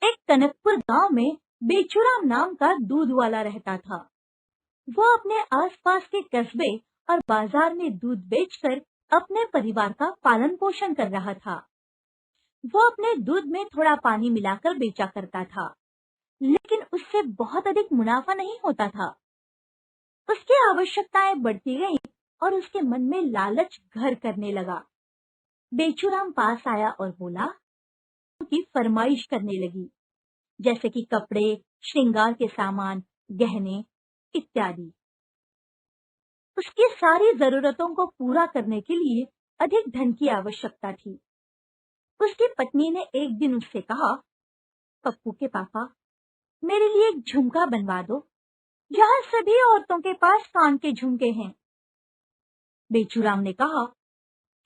एक कनकपुर गांव में बेचूराम नाम का दूध वाला रहता था। वो अपने आसपास के कस्बे और बाजार में दूध बेचकर अपने परिवार का पालन पोषण कर रहा था। वो अपने दूध में थोड़ा पानी मिलाकर बेचा करता था, लेकिन उससे बहुत अधिक मुनाफा नहीं होता था। उसकी आवश्यकताएं बढ़ती गईं और उसके मन में लालच घर करने लगा। बेचूराम पास आया और बोला, की फरमाइश करने लगी, जैसे कि कपड़े, श्रृंगार के सामान, गहने इत्यादि। उसकी सारी जरूरतों को पूरा करने के लिए अधिक धन की आवश्यकता थी। उसकी पत्नी ने एक दिन उससे कहा, पप्पू के पापा, मेरे लिए एक झुमका बनवा दो। यहाँ सभी औरतों के पास कान के झुमके हैं। बेचूराम ने कहा,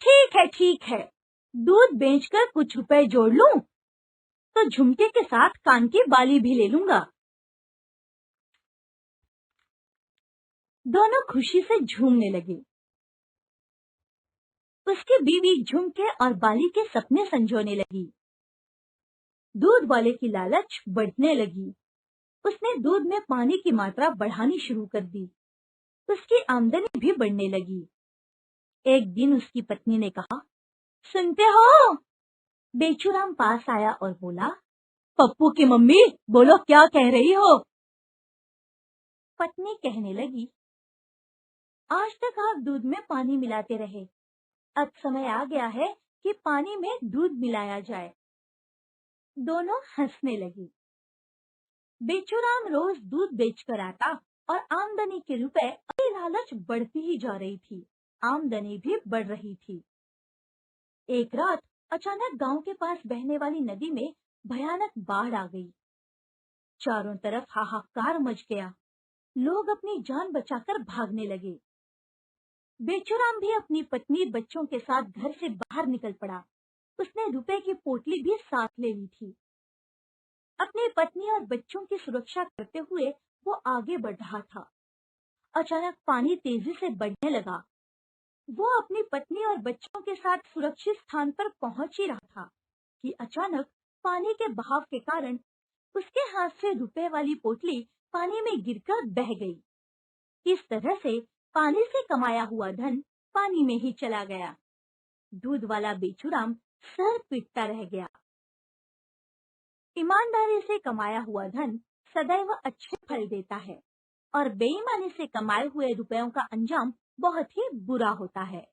ठीक है, दूध बेचकर कुछ रुपए जोड़ लूं तो झुमके के साथ कान की बाली भी ले लूंगा। दोनों खुशी से झूमने लगे। उसकी बीवी झुमके और बाली के सपने संजोने लगी। दूध वाले की लालच बढ़ने लगी। उसने दूध में पानी की मात्रा बढ़ानी शुरू कर दी। उसकी आमदनी भी बढ़ने लगी। एक दिन उसकी पत्नी ने कहा, सुनते हो? बेचूराम पास आया और बोला, पप्पू की मम्मी, बोलो क्या कह रही हो? पत्नी कहने लगी, आज तक आप दूध में पानी मिलाते रहे, अब समय आ गया है कि पानी में दूध मिलाया जाए। दोनों हंसने लगे। बेचूराम रोज दूध बेचकर आता और आमदनी के रुपए अपनी लालच बढ़ती ही जा रही थी। आमदनी भी बढ़ रही थी। एक रात अचानक गांव के पास बहने वाली नदी में भयानक बाढ़ आ गई। चारों तरफ हाहाकार मच गया। लोग अपनी जान बचाकर भागने लगे। बेचूराम भी अपनी पत्नी बच्चों के साथ घर से बाहर निकल पड़ा। उसने रुपए की पोटली भी साथ ले ली थी। अपनी पत्नी और बच्चों की सुरक्षा करते हुए वो आगे बढ़ रहा था। अचानक पानी तेजी से बढ़ने लगा। वो अपनी पत्नी और बच्चों के साथ सुरक्षित स्थान पर पहुंच ही रहा था कि अचानक पानी के बहाव के कारण उसके हाथ से रुपए वाली पोटली पानी में गिरकर बह गई। इस तरह से पानी से कमाया हुआ धन पानी में ही चला गया। दूध वाला बेचूराम सर पीटता रह गया। ईमानदारी से कमाया हुआ धन सदैव अच्छे फल देता है और बेईमानी से कमाए हुए रुपयों का अंजाम बहुत ही बुरा होता है।